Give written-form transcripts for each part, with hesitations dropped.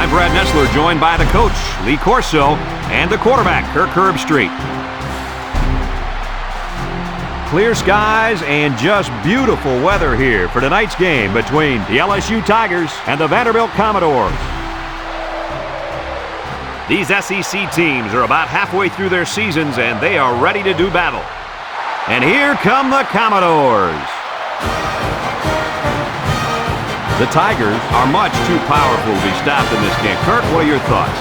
I'm Brad Nessler, joined by the coach, Lee Corso, and the quarterback, Kirk Herbstreit. Clear skies and just beautiful weather here for tonight's game between the LSU Tigers and the Vanderbilt Commodores. These SEC teams are about halfway through their seasons, and they are ready to do battle. And here come the Commodores. The Tigers are much too powerful to be stopped in this game. Kirk, what are your thoughts?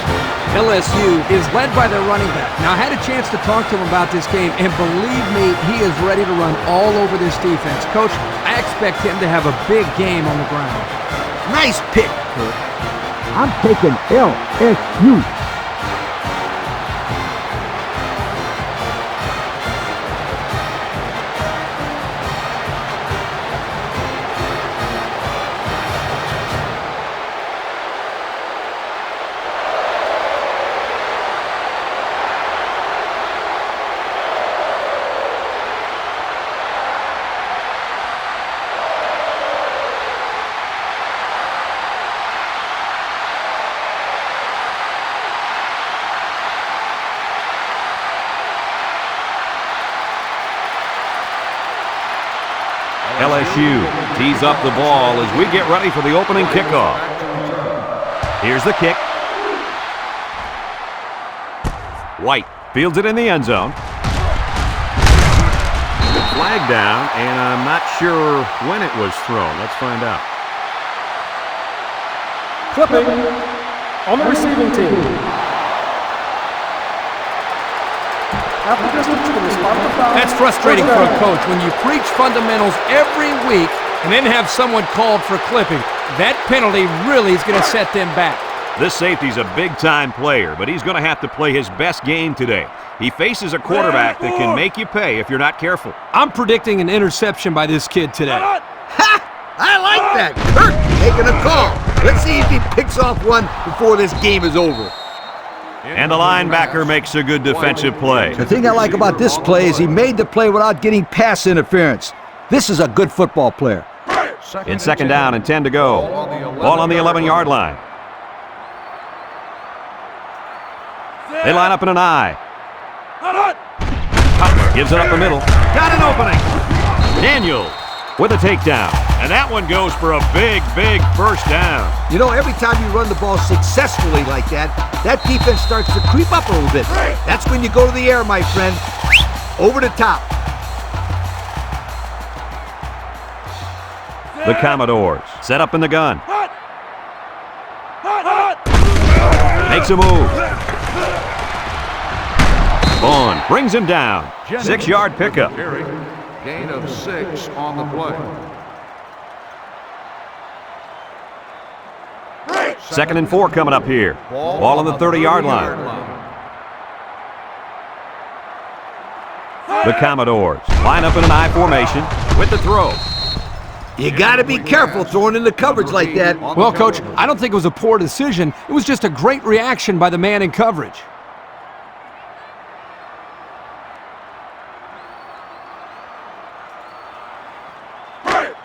LSU is led by their running back. Now, I had a chance to talk to him about this game, and believe me, he is ready to run all over this defense. Coach, I expect him to have a big game on the ground. Nice pick, Kirk. I'm taking LSU. LSU tees up the ball as we get ready for the opening kickoff. Here's the kick. White fields it in the end zone. Flag down, and I'm not sure when it was thrown. Let's find out. Clipping on the receiving team. That's frustrating for a coach when you preach fundamentals every week and then have someone called for clipping. That penalty really is going to set them back. This safety's a big-time player, but he's going to have to play his best game today. He faces a quarterback that can make you pay if you're not careful. I'm predicting an interception by this kid today. Ha! I like that. Kirk making a call. Let's see if he picks off one before this game is over. And the linebacker makes a good defensive play. The thing I like about this play is he made the play without getting pass interference. This is a good football player. In second down and 10 to go. Ball on the 11-yard line. They line up in an I. Cutler gives it up the middle. Got an opening. Daniel with a takedown. And that one goes for a big, big first down. You know, every time you run the ball successfully like that, that defense starts to creep up a little bit. That's when you go to the air, my friend. Over the top. The Commodores set up in the gun. Makes a move. Vaughn brings him down. 6-yard pickup. Gain of 6 on the play. Second and 4 coming up here. Ball on the 30-yard line. The Commodores line up in an I formation with the throw. You got to be careful throwing in the coverage like that. Well, Coach, I don't think it was a poor decision. It was just a great reaction by the man in coverage.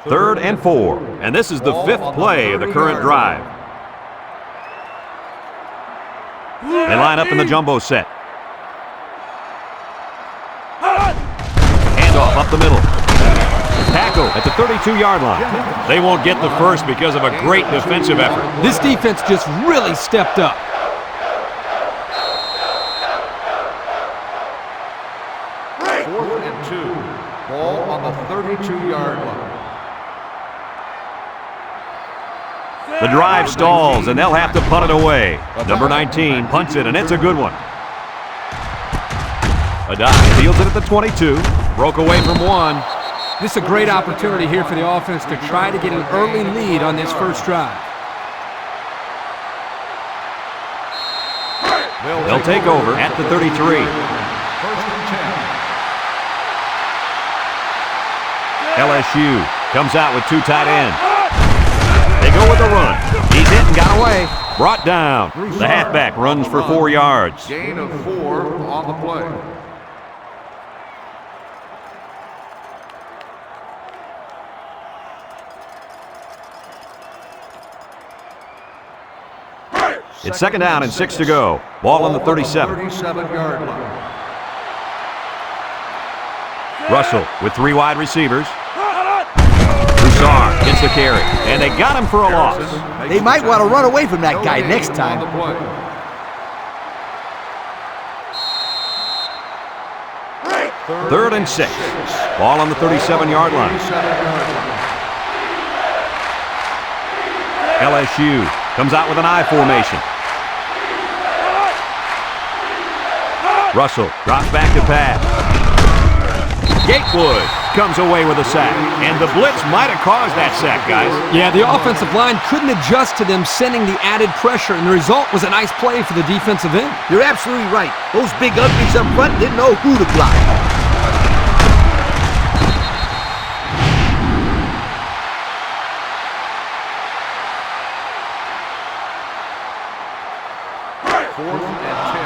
Third and 4. And this is the 5th play of the current drive. They line up in the jumbo set. Handoff up the middle. Tackle at the 32-yard line. They won't get the first because of a great defensive effort. This defense just really stepped up. Fourth and 2. Ball on the 32-yard line. The drive stalls, and they'll have to punt it away. Number 19 punts it, and it's a good one. Adai fields it at the 22. Broke away from one. This is a great opportunity here for the offense to try to get an early lead on this first drive. They'll take over at the 33. First and 10. LSU comes out with 2 tight ends. They go with the run. He's hit and got away. Brought down. The halfback runs for 4 yards. Gain of 4 on the play. It's second down and 6 to go. Ball on the 37. 37-yard line. Russell with 3 wide receivers. Broussard gets the carry, and they got him for a loss. They might want to run away from that guy next time. Third and 6. Ball on the 37-yard line. LSU comes out with an I formation. Russell drops back to pass. Gatewood comes away with a sack, and the blitz might have caused that sack, guys. Yeah, the offensive line couldn't adjust to them sending the added pressure, and the result was a nice play for the defensive end. You're absolutely right. Those big uglies up front didn't know who to block. Fourth and 10.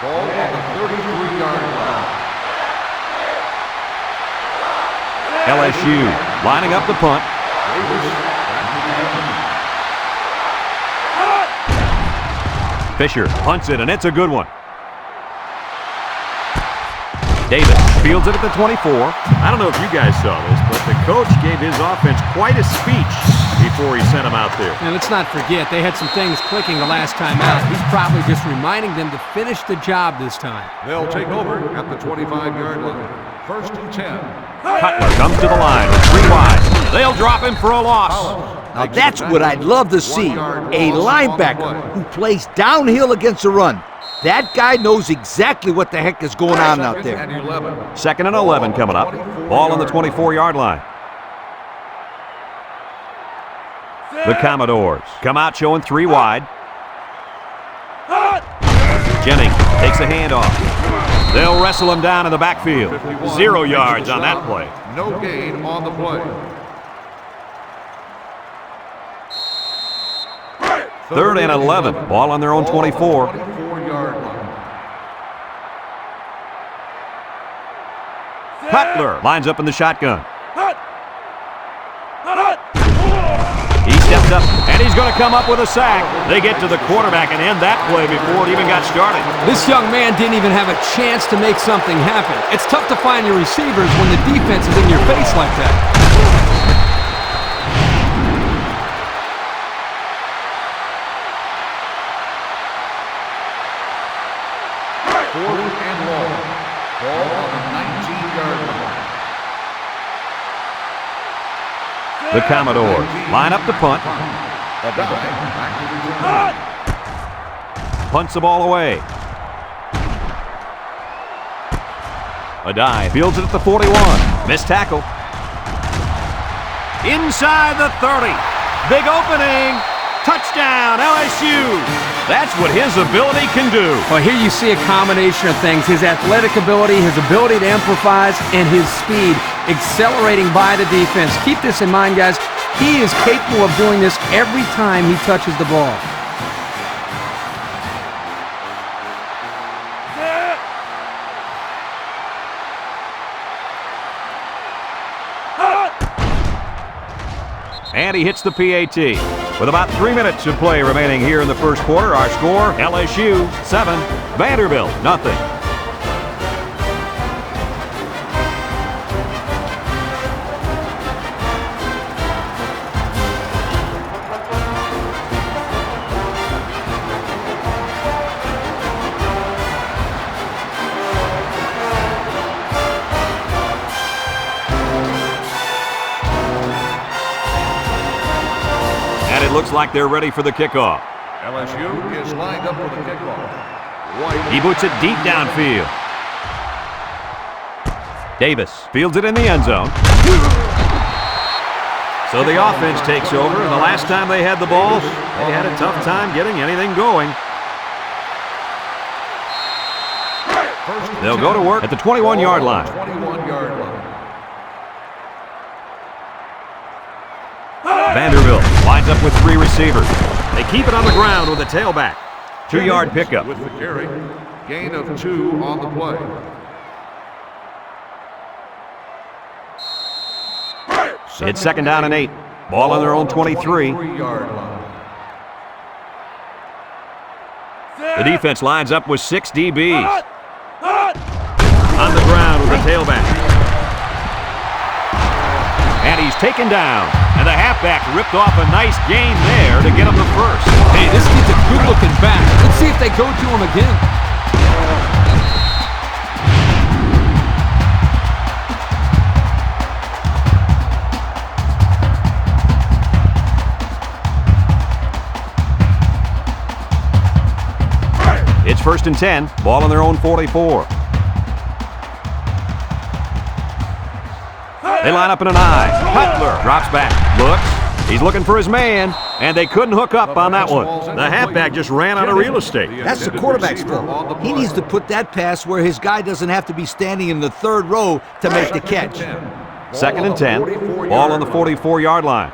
Ball on the 33-yard line. LSU lining up the punt. Fisher punts it, and it's a good one. Davis fields it at the 24. I don't know if you guys saw this, but the coach gave his offense quite a speech before he sent them out there. And let's not forget, they had some things clicking the last time out. He's probably just reminding them to finish the job this time. They'll take over at the 25-yard line. First and 10. Cutler comes to the line with 3 wide. They'll drop him for a loss. Now that's what I'd love to see. A linebacker who plays downhill against the run. That guy knows exactly what the heck is going on out there. And 11. Second and 11 coming up. Ball on the 24-yard line. The Commodores come out showing 3 wide. Jennings takes a handoff. They'll wrestle him down in the backfield. 0 yards on that play. No gain on the play. Third and 11. Ball on their own 24. 24-yard line. Cutler lines up in the shotgun. He steps up, and he's going to come up with a sack. They get to the quarterback and end that play before it even got started. This young man didn't even have a chance to make something happen. It's tough to find your receivers when the defense is in your face like that. Fourth and long. Ball on the 19-yard line. The Commodores line up the punt. Punts the ball away. Adai fields it at the 41. Missed tackle. Inside the 30. Big opening. Touchdown, LSU. That's what his ability can do. Well, here you see a combination of things. His athletic ability, his ability to improvise, and his speed accelerating by the defense. Keep this in mind, guys. He is capable of doing this every time he touches the ball. And he hits the PAT. With about 3 minutes of play remaining here in the first quarter, our score, LSU 7, Vanderbilt nothing. Looks like they're ready for the kickoff. LSU is lined up for the kickoff. White. He boots it deep downfield. Davis fields it in the end zone. So the offense takes over. The last time they had the ball, they had a tough time getting anything going. They'll go to work at the 21-yard line. 21-yard line. Vanderbilt lines up with 3 receivers. They keep it on the ground with a tailback. 2-yard pickup. With the carry. Gain of 2 on the play. It's second down and 8. Ball on their own 23. 23-yard line. The defense lines up with 6 DBs. On the ground with the tailback. And he's taken down. And the halfback ripped off a nice gain there to get him the first. Hey, this kid's a good-looking back. Let's see if they go to him again. It's 1st and 10. Ball on their own 44. They line up in an I. Cutler drops back. Looks. He's looking for his man. And they couldn't hook up on that one. The halfback just ran out of real estate. That's the quarterback's fault. He needs to put that pass where his guy doesn't have to be standing in the 3rd row to make the catch. 2nd and 10. Ball on the 44-yard line.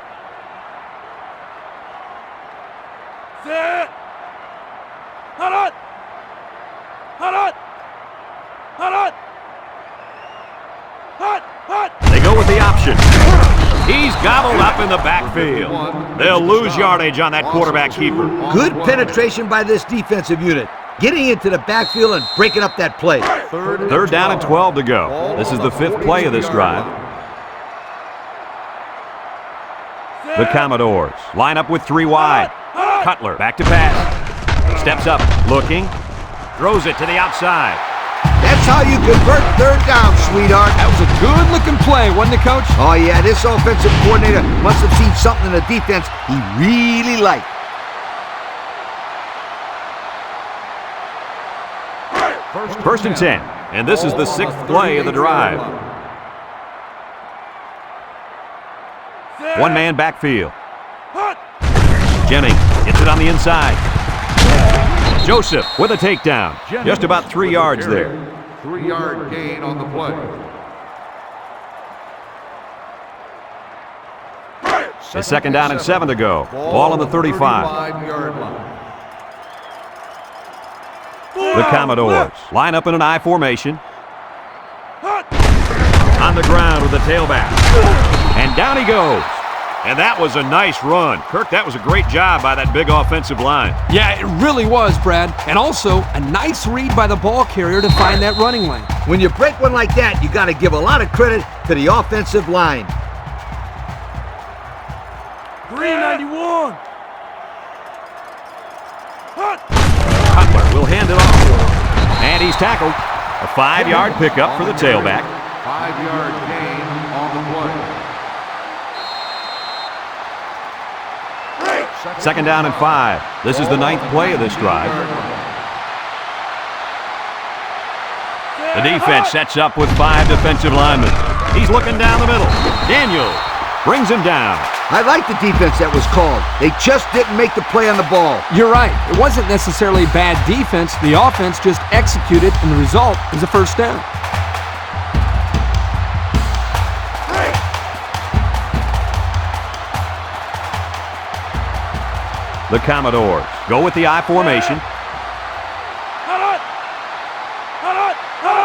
They go with the option. He's gobbled up in the backfield. They'll lose yardage on that quarterback keeper. Good penetration by this defensive unit, getting into the backfield and breaking up that play. 3rd down and 12 to go. This is the 5th play of this drive. The Commodores line up with 3 wide. Cutler back to pass. Steps up, looking. Throws it to the outside. That's how you convert 3rd down, sweetheart. That was a good-looking play, wasn't it, Coach? Oh, yeah, this offensive coordinator must have seen something in the defense he really liked. First and 10, and this is the 6th play of the drive. One-man backfield. Jennings gets it on the inside. Joseph with a takedown. Just about 3 yards there. 3-yard gain on the play. It's 2nd down and 7 to go. Ball on the 35. 35-yard line. The Commodores line up in an I formation. On the ground with the tailback. And down he goes. And that was a nice run. Kirk, that was a great job by that big offensive line. Yeah, it really was, Brad. And also, a nice read by the ball carrier to find that running lane. When you break one like that, you got to give a lot of credit to the offensive line. 391. Cutler will hand it off. And he's tackled. A 5-yard pickup for the tailback. 5-yard gain on the play. 2nd down and 5. This is the 9th play of this drive. The defense sets up with 5 defensive linemen. He's looking down the middle. Daniel brings him down. I like the defense that was called. They just didn't make the play on the ball. You're right. It wasn't necessarily bad defense. The offense just executed, and the result is a 1st down. The Commodores go with the I formation.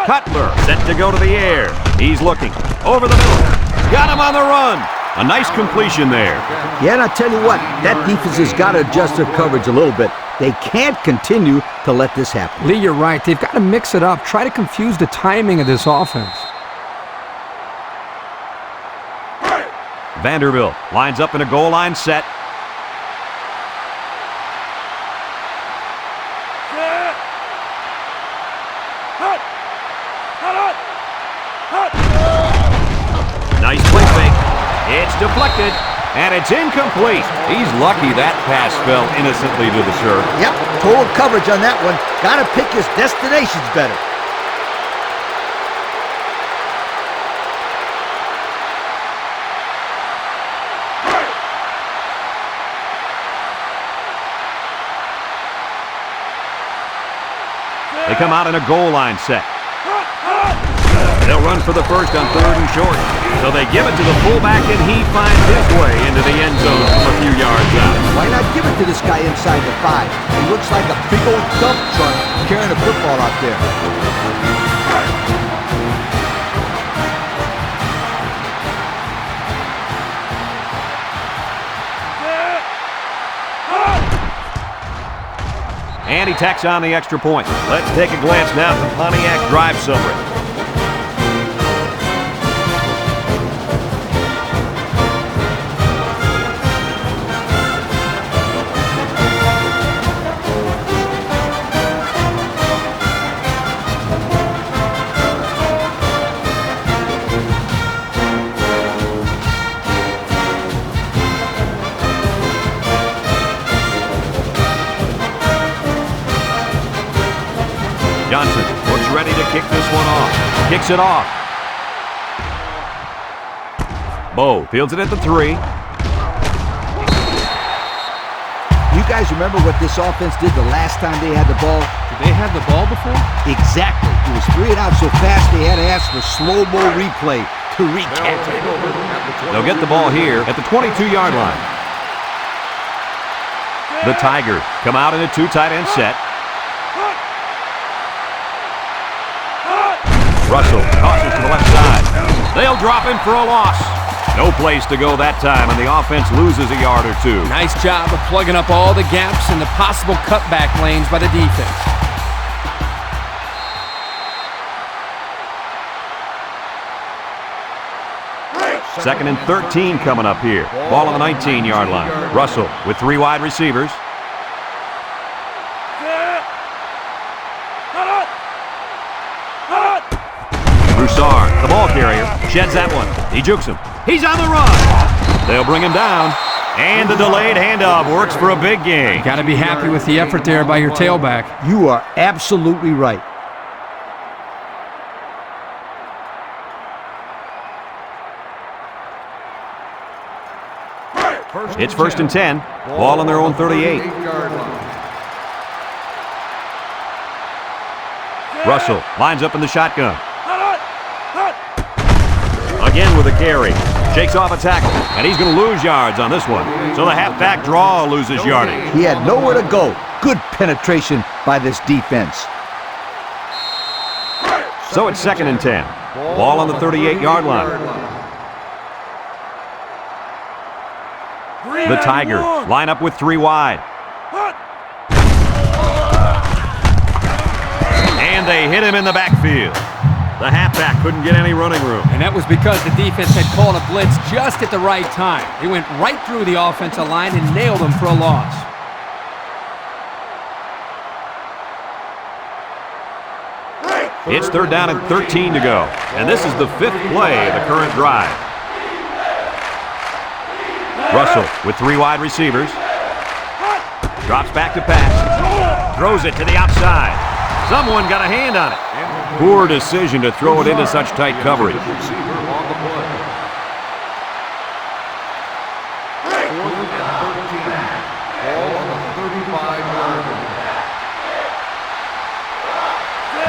Cutler set to go to the air. He's looking over the middle. Got him on the run. A nice completion there. Yeah, and I tell you what, that defense has got to adjust their coverage a little bit. They can't continue to let this happen. Lee, you're right. They've got to mix it up. Try to confuse the timing of this offense. Vanderbilt lines up in a goal line set. Nice play fake. It's deflected, and it's incomplete. He's lucky that pass fell innocently to the turf. Yep, total coverage on that one. Got to pick his destinations better. They come out in a goal line set. They'll run for the first on 3rd and short. So they give it to the fullback, and he finds his way into the end zone from a few yards out. Why not give it to this guy inside the 5? He looks like a big old dump truck carrying a football out there. And he tacks on the extra point. Let's take a glance now at the Pontiac drive summary. Johnson looks ready to kick this one off. Kicks it off. Bo fields it at the 3. You guys remember what this offense did the last time they had the ball? Did they have the ball before? Exactly. It was 3 and out so fast they had to ask for slow-mo replay to recatch it. They'll get the ball here at the 22-yard line. The Tigers come out in a 2 tight end set. Russell tosses to the left side. They'll drop him for a loss. No place to go that time, and the offense loses a yard or 2. Nice job of plugging up all the gaps and the possible cutback lanes by the defense. Second and 13 coming up here. Ball on the 19-yard line. Russell with 3 wide receivers. Broussard, the ball carrier, sheds that one. He jukes him. He's on the run. They'll bring him down. And the delayed handoff works for a big gain. Got to be happy with the effort there by your tailback. You are absolutely right. It's first and 10. Ball on their own 38. Russell lines up in the shotgun. Again with a carry. Shakes off a tackle, and he's going to lose yards on this one. So the halfback draw loses yardage. He had nowhere to go. Good penetration by this defense. So it's second and 10. Ball on the 38-yard line. The Tigers line up with 3 wide. And they hit him in the backfield. The halfback couldn't get any running room. And that was because the defense had called a blitz just at the right time. He went right through the offensive line and nailed him for a loss. It's third down and 13 to go. And this is the 5th play of the current drive. Russell with 3 wide receivers. Drops back to pass. Throws it to the outside. Someone got a hand on it. Poor decision to throw it into such tight coverage.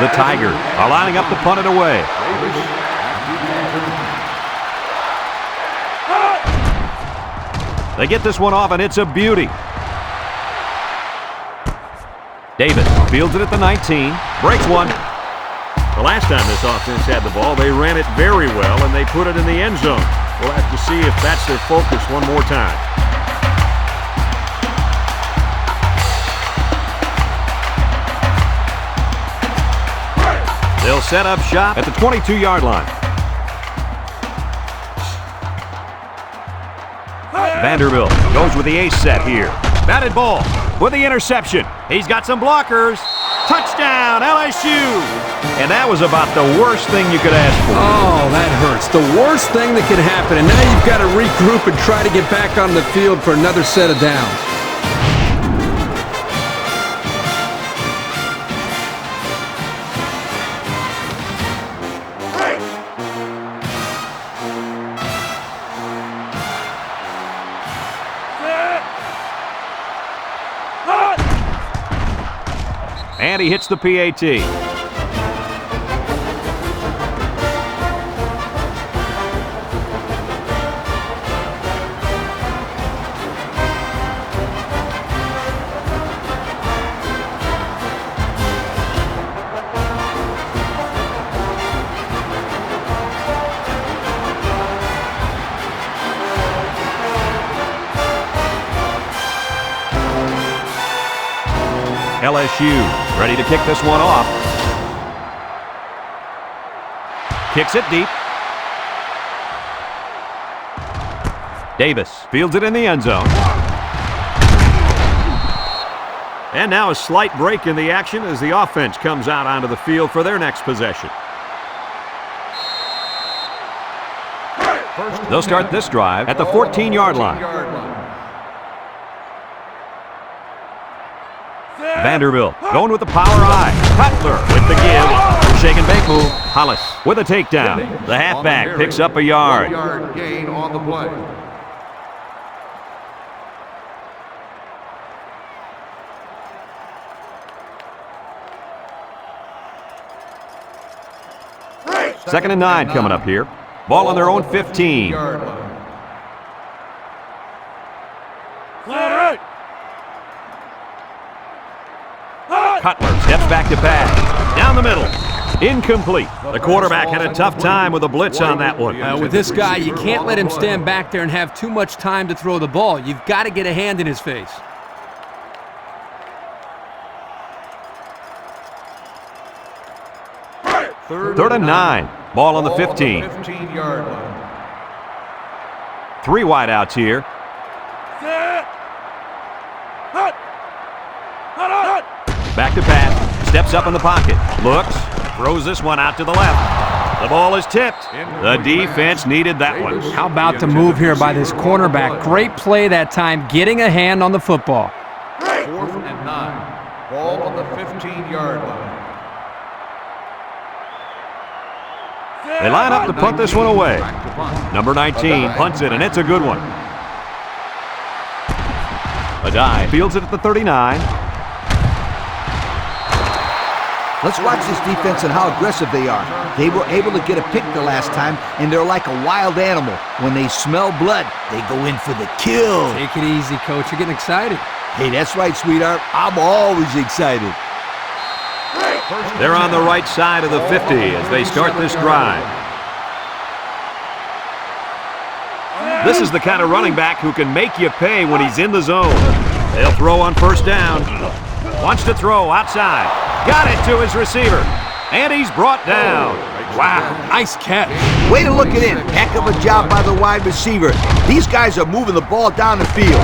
The Tigers are lining up to punt it away. They get this one off, and it's a beauty. Davis fields it at the 19, breaks one. The last time this offense had the ball, they ran it very well, and they put it in the end zone. We'll have to see if that's their focus one more time. They'll set up shop at the 22-yard line. Vanderbilt goes with the ace set here. Batted ball with the interception. He's got some blockers. Touchdown, LSU! And that was about the worst thing you could ask for. Oh, that hurts. The worst thing that could happen. And now you've got to regroup and try to get back on the field for another set of downs. And he hits the PAT. LSU ready to kick this one off. Kicks it deep. Davis fields it in the end zone. And now a slight break in the action as the offense comes out onto the field for their next possession. They'll start this drive at the 14-yard line. Vanderbilt going with the power I. Cutler with the give. Shake and bake move. Hollis with a takedown. The halfback picks up a yard. Gain on the play. Second and 9 coming up here. Ball on their own 15. Cutler steps back to pass. Down the middle. Incomplete. The quarterback had a tough time with a blitz on that one. With this guy, you can't let him stand back there and have too much time to throw the ball. You've got to get a hand in his face. Third and 9. Ball on the 15. 15-yard line. 3 wideouts here. Back to pass. Steps up in the pocket. Looks. Throws this one out to the left. The ball is tipped. The defense needed that one. How about the move here by this cornerback? Great play that time, getting a hand on the football. 4th and 9. Ball on the 15-yard line. They line up to punt this one away. Number 19 punts it, and it's a good one. Adai fields it at the 39. Let's watch this defense and how aggressive they are. They were able to get a pick the last time, and they're like a wild animal. When they smell blood, they go in for the kill. Take it easy, Coach. You're getting excited. Hey, that's right, sweetheart. I'm always excited. They're on the right side of the 50 as they start this drive. This is the kind of running back who can make you pay when he's in the zone. They'll throw on first down. Wants to throw outside. Got it to his receiver. And he's brought down. Wow, nice catch. Way to look it in. Heck of a job by the wide receiver. These guys are moving the ball down the field.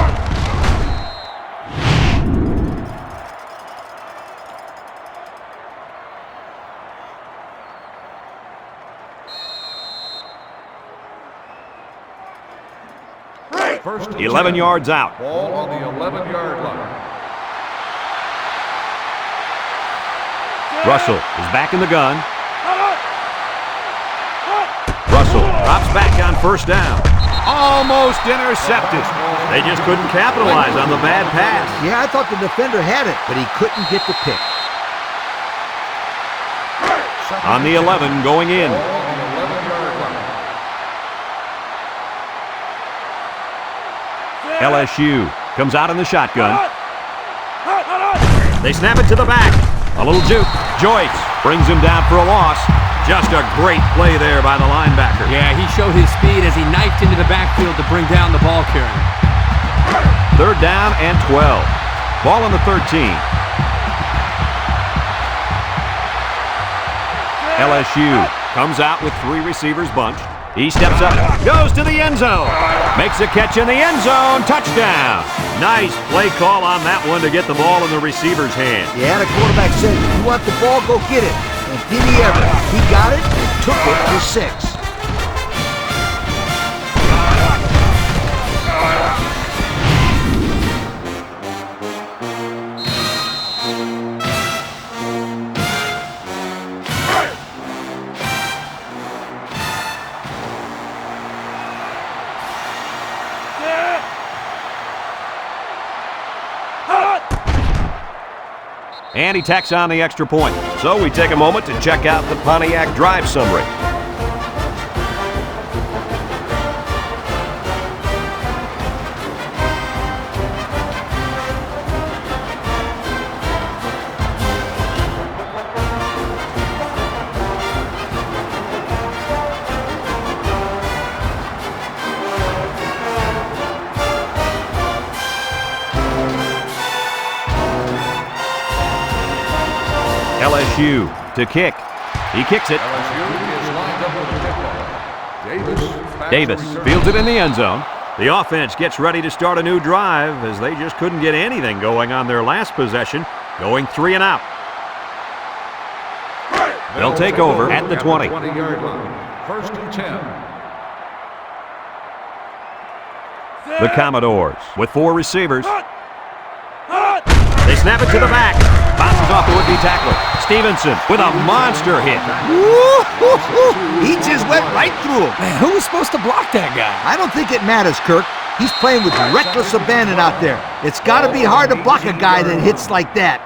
First 11 yards out. Ball on the 11-yard line. Russell is back in the gun. Russell drops back on first down. Almost intercepted. They just couldn't capitalize on the bad pass. Yeah, I thought the defender had it, but he couldn't get the pick. On the 11 going in. Ball on the 11-yard line. LSU comes out in the shotgun. They snap it to the back. A little juke. Joyce brings him down for a loss. Just a great play there by the linebacker. Yeah, he showed his speed as he knifed into the backfield to bring down the ball carrier. Third down and 12. Ball on the 13. LSU comes out with 3 receivers bunched. He steps up, goes to the end zone, makes a catch in the end zone, touchdown. Nice play call on that one to get the ball in the receiver's hand. Yeah, the quarterback said, if you want the ball, go get it. And did he ever? He got it and took it for 6. And he tacks on the extra point. So we take a moment to check out the Pontiac drive summary. LSU to kick. He kicks it. LSU is lined up with the kickoff. Davis fields it in the end zone. The offense gets ready to start a new drive as they just couldn't get anything going on their last possession, going 3 and out. They'll take over at the 20. 20-yard line. 1st and 10. The Commodores with 4 receivers. They snap it to the back. Bounces off the would-be tackler. Stevenson with a monster hit. Woo-hoo-hoo. He just went right through him. Man, who was supposed to block that guy? I don't think it matters, Kirk. He's playing with reckless abandon out there. It's got to be hard to block a guy that hits like that.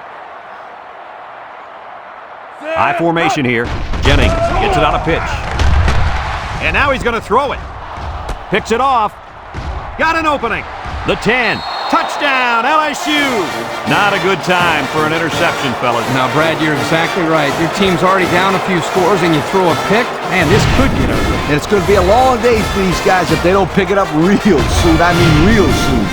High formation here. Jennings gets it on a pitch. And now he's going to throw it. Picks it off. Got an opening. The 10. Touchdown, LSU. Not a good time for an interception, fellas. Now, Brad, you're exactly right. Your team's already down a few scores and you throw a pick. Man, this could get ugly. And it's going to be a long day for these guys if they don't pick it up real soon. I mean real soon.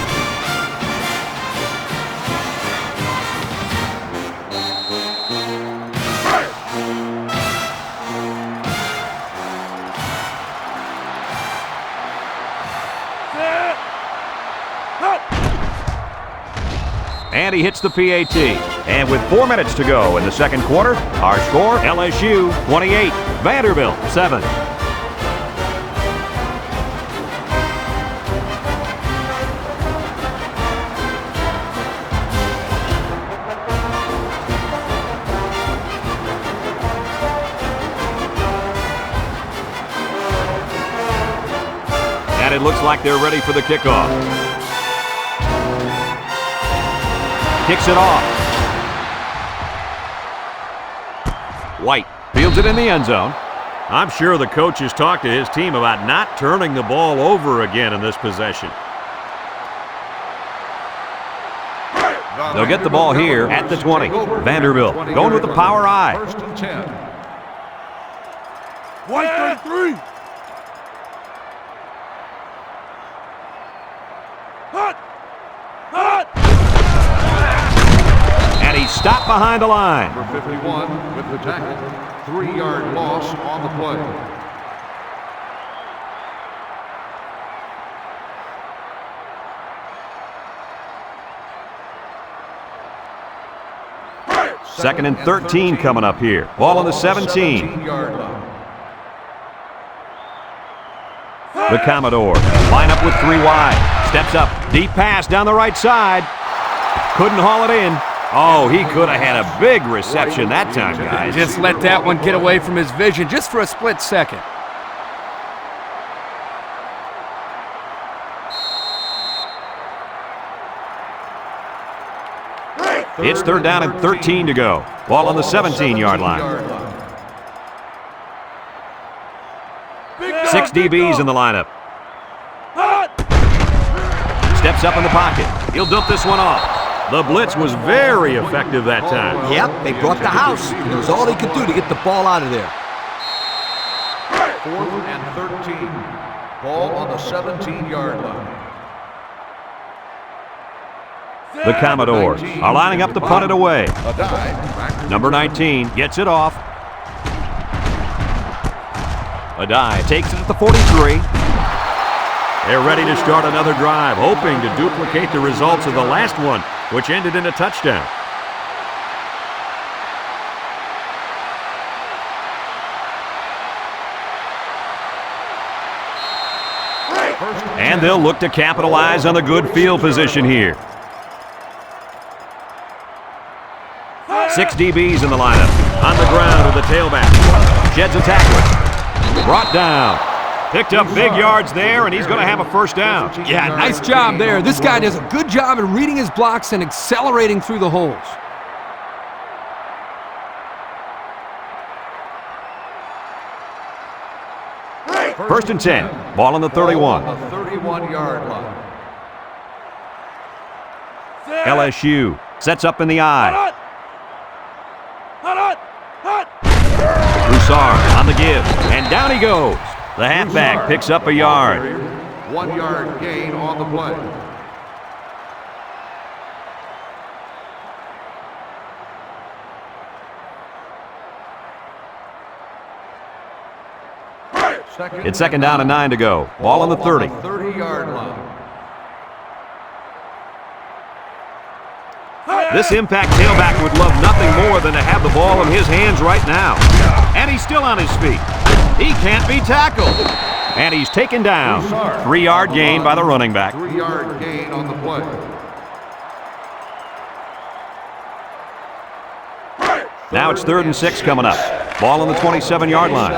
And he hits the PAT. And with 4 minutes to go in the second quarter, our score, LSU 28, Vanderbilt 7. And it looks like they're ready for the kickoff. Kicks it off. White fields it in the end zone. I'm sure the coach has talked to his team about not turning the ball over again in this possession. They'll get the ball here at the 20. Vanderbilt going with the power I. 1st and 10. White 33. And he's stopped behind the line. Number 51 with the tackle. 3-yard loss on the play. Second and 13 coming up here. Ball on the 17. 17-yard line. The Commodores line up with 3 wide. Steps up. Deep pass down the right side. Couldn't haul it in. Oh, he could have had a big reception that time, guys. Just let that one get away from his vision just for a split second. It's 3rd down and 13 to go. Ball on the 17-yard line. 6 DBs in the lineup. Steps up in the pocket. He'll dump this one off. The blitz was very effective that time. Yep, they brought the house. It was all they could do to get the ball out of there. 4th and 13. Ball on the 17-yard line. The Commodores are lining up to punt it away. A dive. Number 19 gets it off. Adai takes it at the 43. They're ready to start another drive, hoping to duplicate the results of the last one, which ended in a touchdown. And they'll look to capitalize on the good field position here. 6 DBs in the lineup. On the ground with the tailback. Sheds a tackler. Brought down. Picked up big yards there, and he's going to have a first down. Yeah, nice job there. This guy does a good job in reading his blocks and accelerating through the holes. First and 10. Ball on the 31. On the 31-yard line. LSU sets up in the I. Broussard on the give, and down he goes. The halfback picks up a yard. 1-yard gain on the play. It's second down and 9 to go. Ball on the 30. 30-yard line. This impact tailback would love nothing more than to have the ball in his hands right now. And he's still on his feet. He can't be tackled. And he's taken down. 3-yard gain by the running back. 3-yard gain on the play. Now it's 3rd and 6 coming up. Ball on the 27-yard line.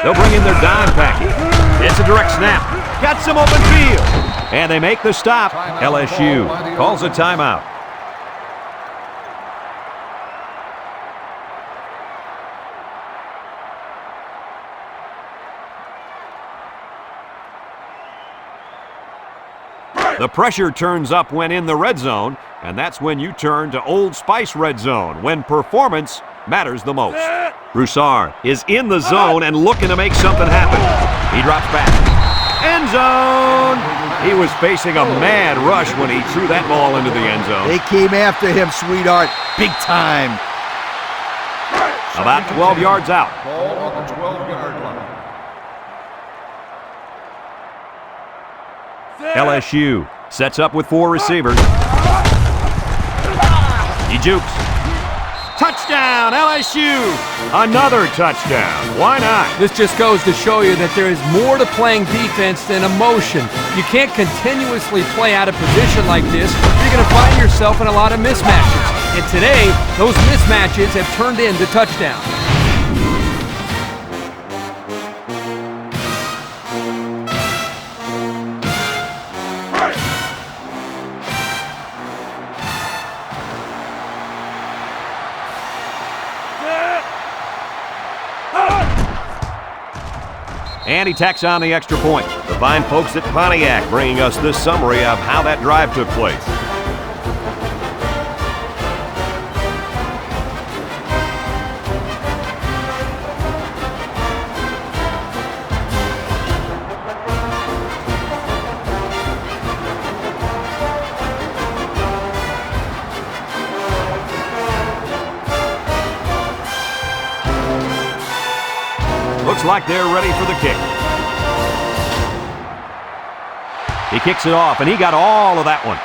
They'll bring in their dime package. It's a direct snap. Got some open field. And they make the stop. LSU calls a timeout. The pressure turns up when in the red zone, and that's when you turn to Old Spice Red Zone, when performance matters the most. Broussard is in the zone and looking to make something happen. He drops back. End zone! He was facing a mad rush when he threw that ball into the end zone. They came after him, sweetheart. Big time. About 12 yards out. Ball on the 12-yard line. LSU sets up with 4 receivers. He jukes. Touchdown, LSU! Another touchdown. Why not? This just goes to show you that there is more to playing defense than emotion. You can't continuously play out of position like this. You're going to find yourself in a lot of mismatches. And today, those mismatches have turned into touchdowns. And he tacks on the extra point. The fine folks at Pontiac bringing us this summary of how that drive took place. Looks like they're ready for the kick. He kicks it off, and he got all of that one.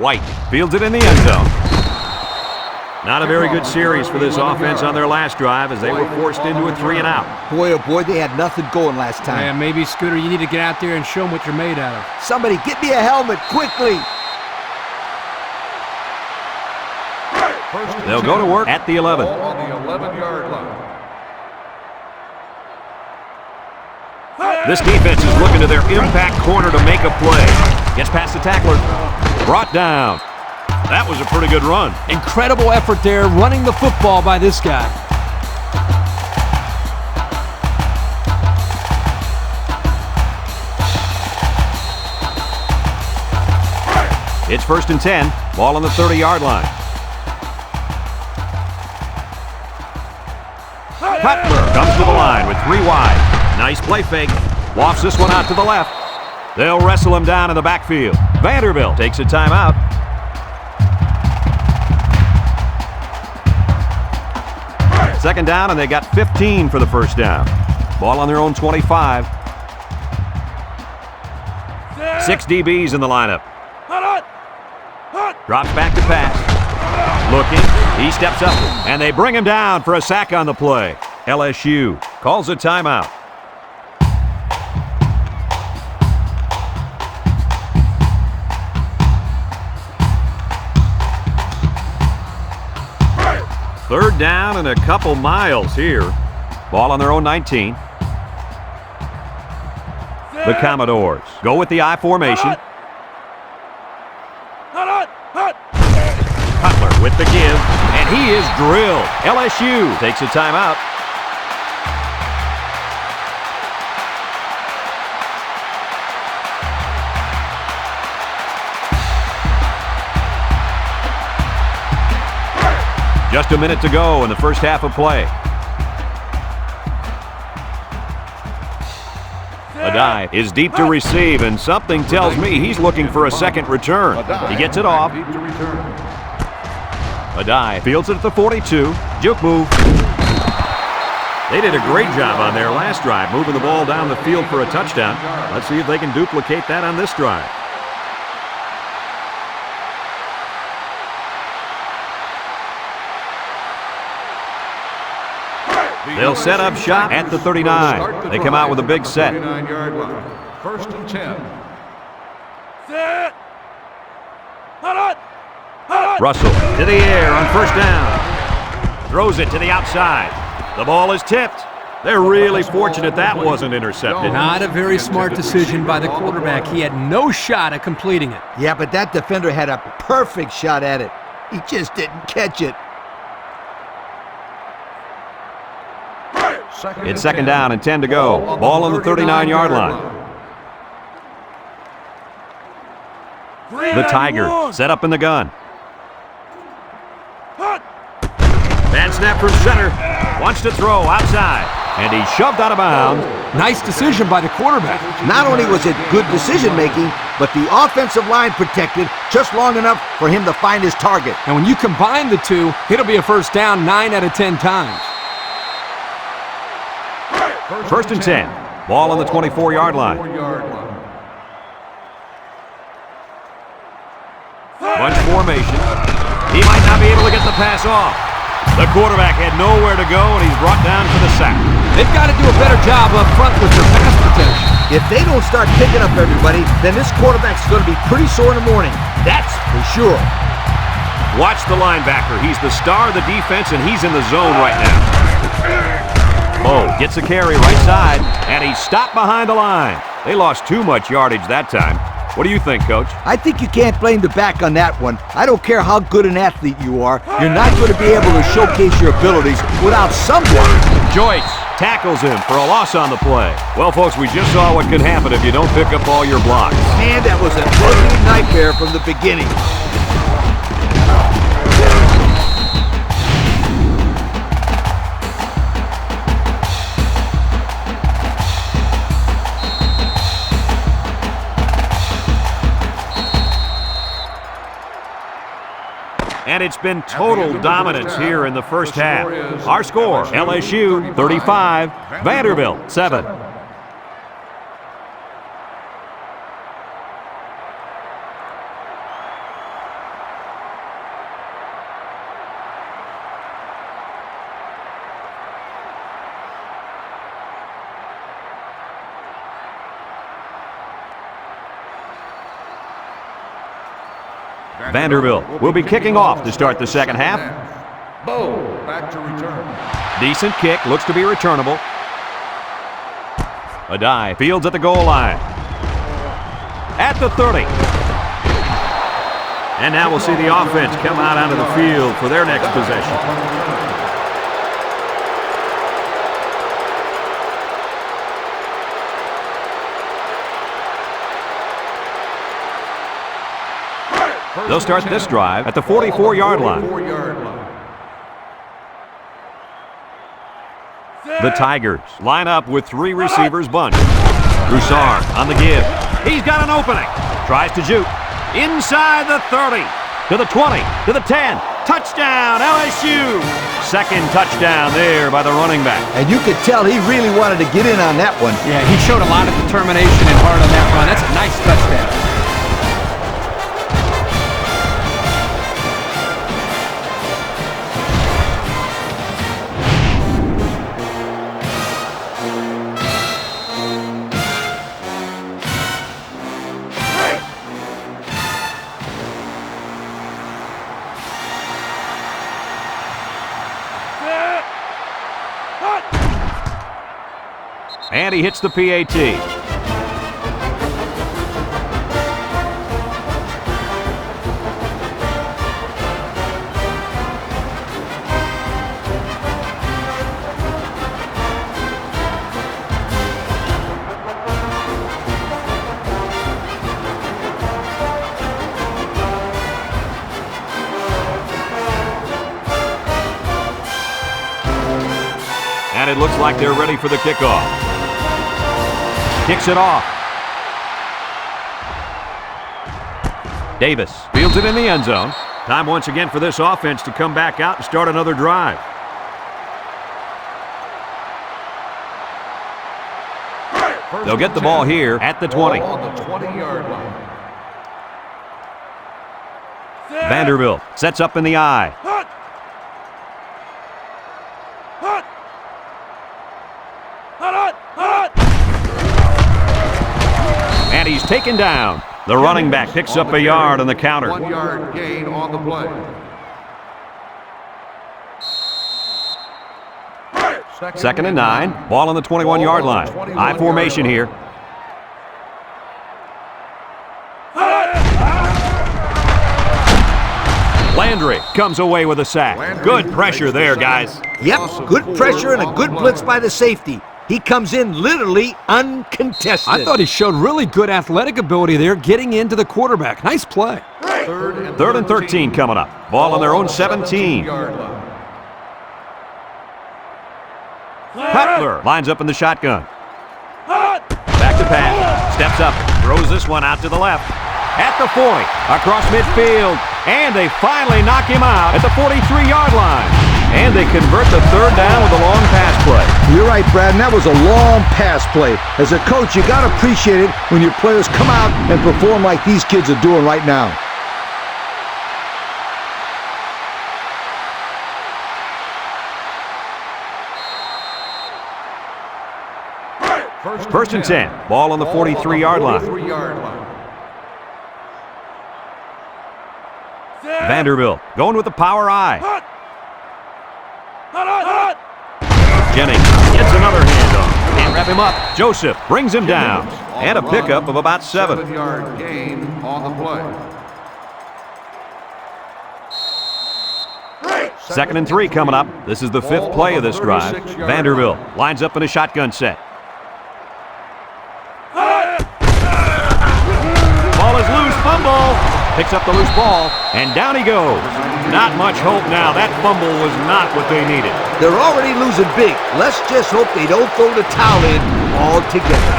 White fields it in the end zone. Not a very good series for this offense on their last drive as they were forced into a 3-and-out. Boy, oh boy, they had nothing going last time. Yeah, maybe, Scooter, you need to get out there and show them what you're made out of. Somebody get me a helmet, quickly. They'll go to work at the 11. Ball on the 11-yard line. This defense is looking to their impact corner to make a play. Gets past the tackler. Brought down. That was a pretty good run. Incredible effort there, running the football by this guy. It's 1st and 10. Ball on the 30-yard line. Cutler comes to the line with 3 wide. Nice play fake. Wafts this one out to the left. They'll wrestle him down in the backfield. Vanderbilt takes a timeout. Second down, and they got 15 for the first down. Ball on their own 25. 6 DBs in the lineup. Drops back to pass. Looking. He steps up, and they bring him down for a sack on the play. LSU calls a timeout. Third down and a couple miles here. Ball on their own 19. The Commodores go with the I formation. Cutler with the give, and he is drilled. LSU takes a timeout. Just a minute to go in the first half of play. Adai is deep to receive, and something tells me he's looking for a second return. He gets it off. A dive. Fields it at the 42. Juke move. They did a great job on their last drive, moving the ball down the field for a touchdown. Let's see if they can duplicate that on this drive. They'll set up shop at the 39. They come out with a big set. 39-yard line. First and 10. Russell to the air on first down. Throws it to the outside. The ball is tipped. They're really fortunate that wasn't intercepted. Not a very smart decision by the quarterback. He had no shot at completing it. Yeah, but that defender had a perfect shot at it. He just didn't catch it. It's second down and 10 to go. Ball on the 39-yard line. The Tigers set up in the gun. Bad snap from center. Wants to throw outside. And he's shoved out of bounds. Nice decision by the quarterback. Not only was it good decision-making, but the offensive line protected just long enough for him to find his target. And when you combine the two, it'll be a first down 9 out of 10 times. First and 10. Ball on the 24-yard line. Bunch formation. He might not be able to get the pass off. The quarterback had nowhere to go, and he's brought down for the sack. They've got to do a better job up front with their pass protection. If they don't start picking up everybody, then this quarterback's going to be pretty sore in the morning. That's for sure. Watch the linebacker. He's the star of the defense, and he's in the zone right now. Oh, gets a carry right side, and he's stopped behind the line. They lost too much yardage that time. What do you think, Coach? I think you can't blame the back on that one. I don't care how good an athlete you are. You're not going to be able to showcase your abilities without someone. Joyce tackles him for a loss on the play. Well, folks, we just saw what could happen if you don't pick up all your blocks. Man, that was an ugly nightmare from the beginning. And it's been total dominance here in the first half. Our score, LSU 35, Vanderbilt 7. Vanderbilt will be kicking off to start the second half. Bo back to return. Decent kick, looks to be returnable. A dive, Fields at the goal line. At the 30. And now we'll see the offense come out onto the field for their next possession. They'll start this drive at the 44-yard line. The Tigers line up with 3 receivers bunched. Broussard on the give. He's got an opening. Tries to juke. Inside the 30. To the 20. To the 10. Touchdown, LSU. Second touchdown there by the running back. And you could tell he really wanted to get in on that one. Yeah, he showed a lot of determination and heart on that run. That's a nice touchdown. And he hits the PAT. And it looks like they're ready for the kickoff. Kicks it off. Davis fields it in the end zone. Time once again for this offense to come back out and start another drive. They'll get the ball here at the 20. Ball on the 20-yard line. Vanderbilt sets up in the I. And he's taken down. The running back picks up a yard on the counter. 1-yard gain on the play. Second and 9. Ball on the 21-yard line. I formation here. Landry comes away with a sack. Good pressure there, guys. Yep, good pressure and a good blitz by the safety. He comes in literally uncontested. I thought he showed really good athletic ability there getting into the quarterback. Nice play. Third and 13 coming up. Ball on their own 17. Cutler lines up in the shotgun. Back to pass. Steps up. Throws this one out to the left. At the 40. Across midfield. And they finally knock him out at the 43-yard line. And they convert the third down with a long pass play. You're right, Brad, and that was a long pass play. As a coach, you got to appreciate it when your players come out and perform like these kids are doing right now. First and 10. Ball on the 43-yard line. Vanderbilt going with the power I. Jennings gets another hand on. Can't wrap him up. Joseph brings him down. And a pickup of about 7. 7-yard gain on the play. Second and 3 coming up. This is the 5th play of this drive. Vanderbilt lines up in a shotgun set. Ball is loose. Fumble. Picks up the loose ball, and down he goes. Not much hope now. That fumble was not what they needed. They're already losing big. Let's just hope they don't throw the towel in altogether.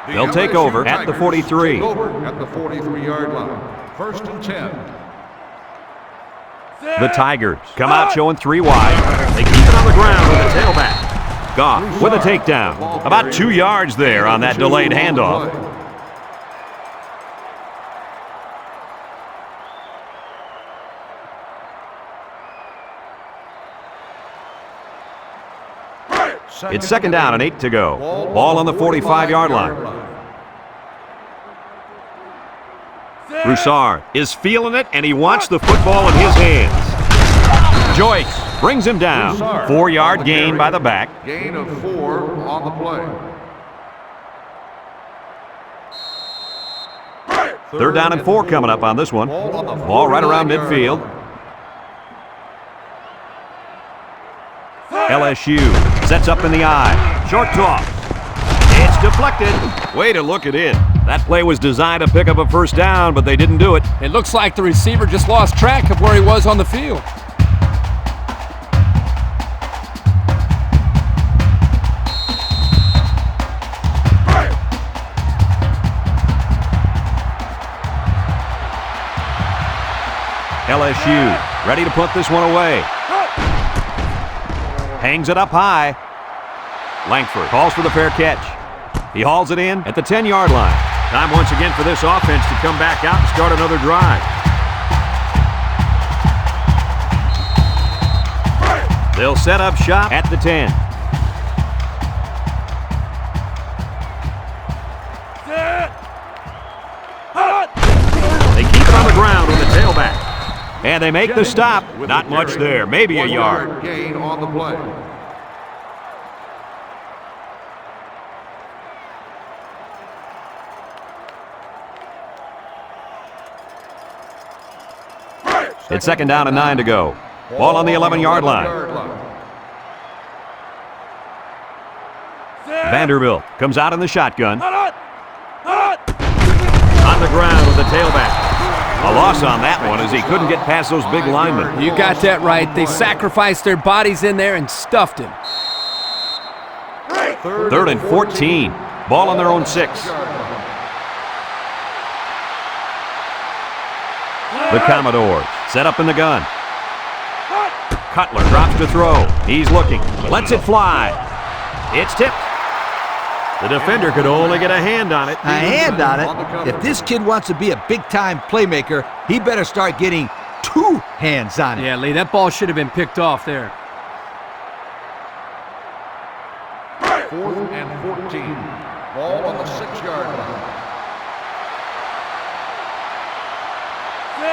They'll take over at the 43. At the 43-yard line. First and 10. The Tigers come out showing 3 wide. They keep it on the ground with the tailback. Goff with a takedown. About 2 yards there on that delayed handoff. It's second down and 8 to go. Ball on the 45-yard line. Broussard is feeling it, and he wants the football in his hands. Joyce brings him down. 4-yard gain by the back. Gain of 4 on the play. Third down and 4 coming up on this one. Ball right around midfield. LSU sets up in the I. Short toss. It's deflected. Way to look at it. That play was designed to pick up a first down, but they didn't do it. It looks like the receiver just lost track of where he was on the field. LSU ready to put this one away. Hangs it up high. Langford calls for the fair catch. He hauls it in at the 10-yard line. Time once again for this offense to come back out and start another drive. They'll set up shop at the 10. They keep it on the ground with the tailback. And they make the stop. Not much there. Maybe a yard. Gain on the play. It's second down and 9 to go. Ball on the 11-yard line. Vanderbilt comes out in the shotgun. On On the ground with the tailback. A loss on that one as he couldn't get past those big linemen. You got that right. They sacrificed their bodies in there and stuffed him. Third and 14. Ball on their own 6. The Commodores set up in the gun. Cutler drops to throw. He's looking. Lets it fly. It's tipped. The defender could only get a hand on it. A hand on it? If this kid wants to be a big-time playmaker, he better start getting 2 hands on it. Yeah, Lee, that ball should have been picked off there. 4th and 14. Ball on the 6-yard line.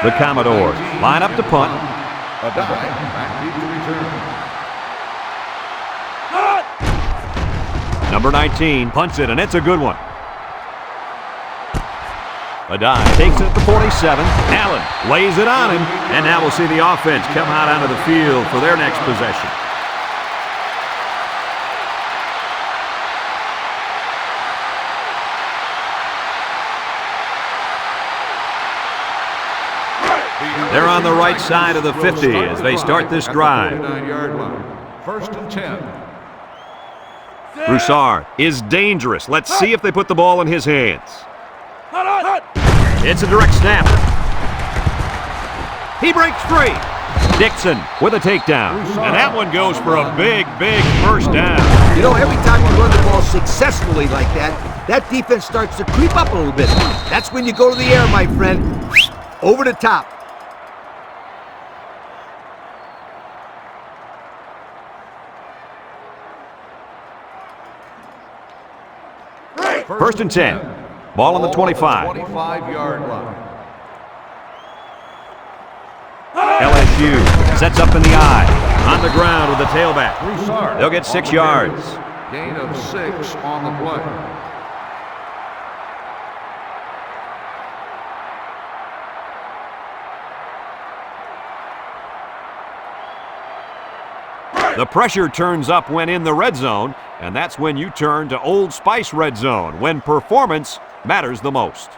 The Commodores line up to punt. A dive back deep to return. Number 19 punts it, and it's a good one. A dive takes it at the 47. Allen lays it on him, and now we'll see the offense come out onto the field for their next possession. They're on the right side of the 50 as they start this drive. 49-yard line. 1st and 10. Broussard is dangerous. Let's see if they put the ball in his hands. It's a direct snap. He breaks free. Dixon with a takedown. And that one goes for a big, big first down. You know, every time you run the ball successfully like that, that defense starts to creep up a little bit. That's when you go to the air, my friend. Over the top. First and 10. Ball on the 25. 25-yard line. LSU sets up in the I. On the ground with the tailback. They'll get 6 yards. Gain of 6 on the play. The pressure turns up when in the red zone, and that's when you turn to Old Spice Red Zone, when performance matters the most.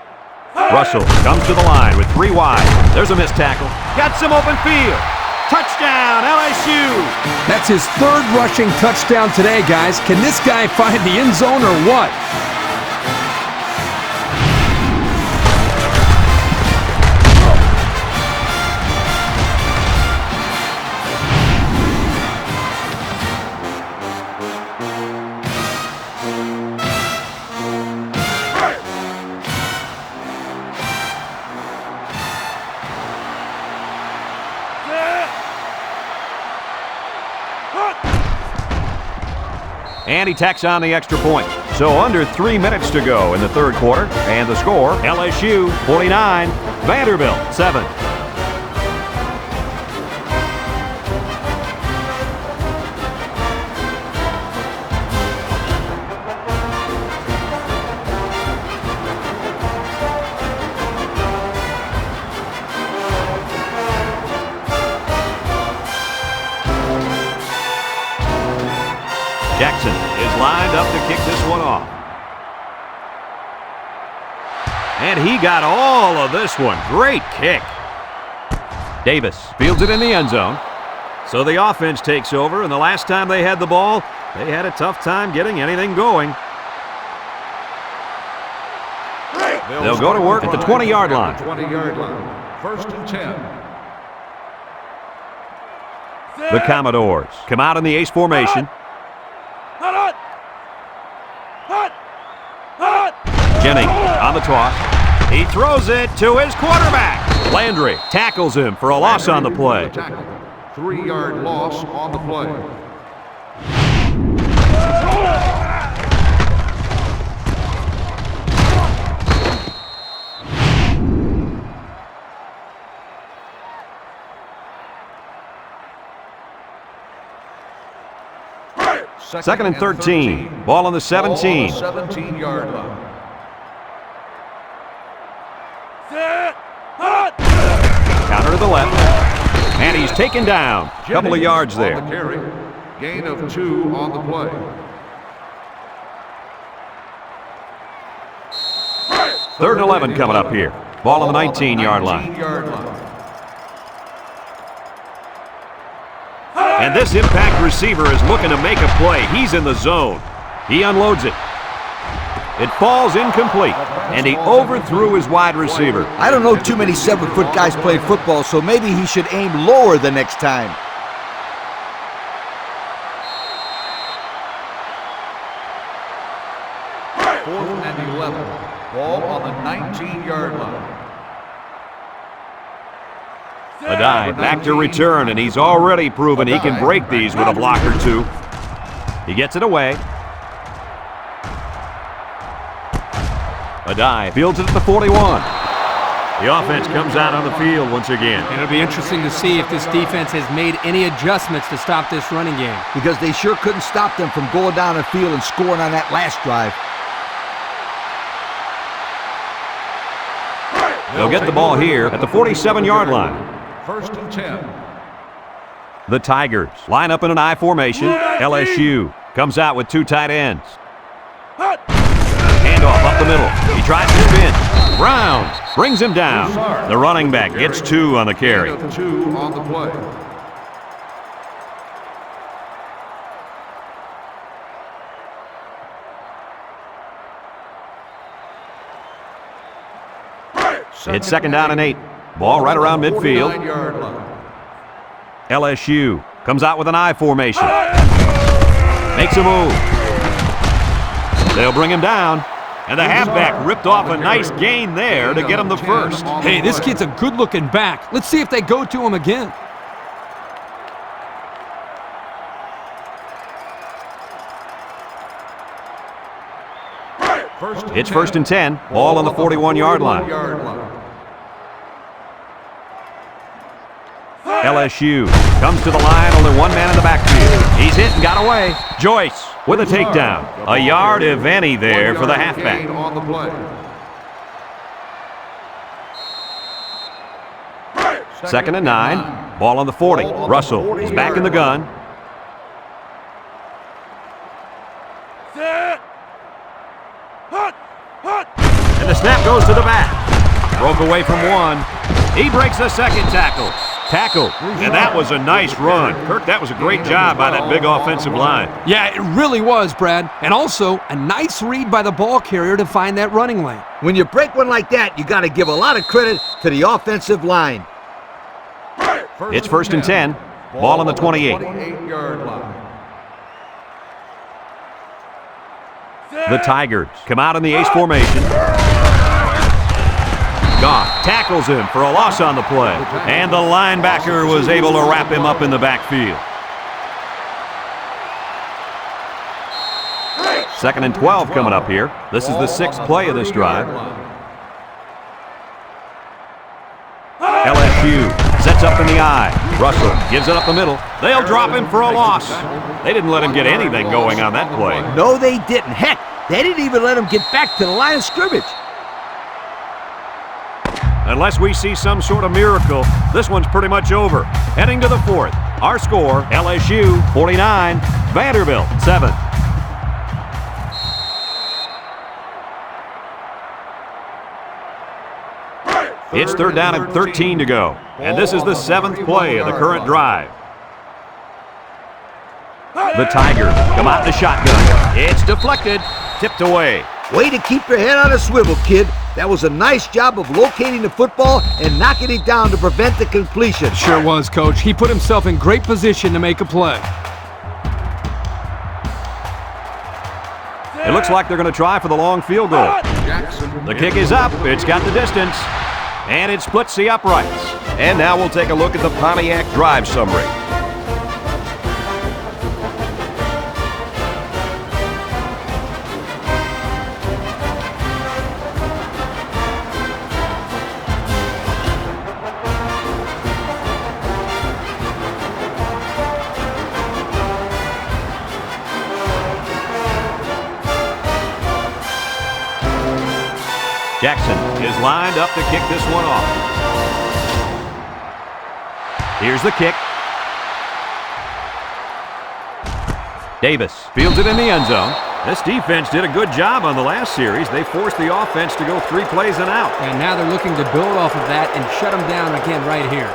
Russell comes to the line with 3 wide. There's a missed tackle. Got some open field. Touchdown, LSU! That's his 3rd rushing touchdown today, guys. Can this guy find the end zone or what? And he tacks on the extra point. So under 3 minutes to go in the 3rd quarter. And the score, LSU 49, Vanderbilt 7. Jackson is lined up to kick this one off. And he got all of this one. Great kick. Davis fields it in the end zone. So the offense takes over, and the last time they had the ball, they had a tough time getting anything going. They'll go to work at the 20-yard line. 20-yard line. 1st and 10. The Commodores come out in the ace formation. Jennings on the toss. He throws it to his quarterback. Landry tackles him for a loss on the play. 3-yard loss on the play. Second and 13. Ball on the 17. 17-yard line. Counter to the left. And he's taken down. A couple of yards there. On the carry. Gain of 2 on the play. 3rd and 11 coming up here. Ball on the 19-yard line. And this impact receiver is looking to make a play. He's in the zone. He unloads it. It falls incomplete, and he overthrew his wide receiver. I don't know too many 7-foot guys playing football, so maybe he should aim lower the next time. Fourth and 11. Ball on the 19-yard line. Adai back to return, and he's already proven he can break these with a block or two. He gets it away. Adai fields it at the 41. The offense comes out on the field once again. And it'll be interesting to see if this defense has made any adjustments to stop this running game. Because they sure couldn't stop them from going down the field and scoring on that last drive. They'll get the ball here at the 47-yard line. 1st and 10. The Tigers line up in an I formation. LSU comes out with 2 tight ends. Handoff up the middle. He tries to spin. Brown brings him down. The running back gets 2 on the carry. 2 on the play. It's 2nd down and 8. Ball right around midfield. LSU comes out with an I formation. Makes a move. They'll bring him down. And the halfback ripped off a nice gain there to get him the first. Hey, this kid's a good-looking back. Let's see if they go to him again. It's 1st and 10. Ball on the 41-yard line. LSU comes to the line, only one man in the backfield. He's hit and got away. Joyce with a takedown. A yard, if any, there for the halfback. On the play. 2nd and 9. Ball on the 40. Russell is back in the gun. And the snap goes to the back. Broke away from one. He breaks the second tackle. And that was a nice run. Kirk, that was a great job by that big offensive line. Yeah, it really was, Brad. And also, a nice read by the ball carrier to find that running lane. When you break one like that, you got to give a lot of credit to the offensive line. It's 1st and 10. Ball on the 28. 28-yard line. The Tigers come out in the ace formation. Goff tackles him for a loss on the play. And the linebacker was able to wrap him up in the backfield. 2nd and 12 coming up here. This is the 6th play of this drive. LSU sets up in the I. Russell gives it up the middle. They'll drop him for a loss. They didn't let him get anything going on that play. No, they didn't. Heck, they didn't even let him get back to the line of scrimmage. Unless we see some sort of miracle, this one's pretty much over. Heading to the 4th. Our score, LSU 49, Vanderbilt 7. It's 3rd down and 13 to go. And this is the 7th play of the current drive. The Tigers come out in the shotgun. It's deflected, tipped away. Way to keep your head on a swivel, kid. That was a nice job of locating the football and knocking it down to prevent the completion. Sure was, Coach. He put himself in great position to make a play. It looks like they're going to try for the long field goal. The kick is up. It's got the distance. And it splits the uprights. And now we'll take a look at the Pontiac drive summary. Jackson is lined up to kick this one off. Here's the kick. Davis fields it in the end zone. This defense did a good job on the last series. They forced the offense to go 3 plays and out. And now they're looking to build off of that and shut them down again right here.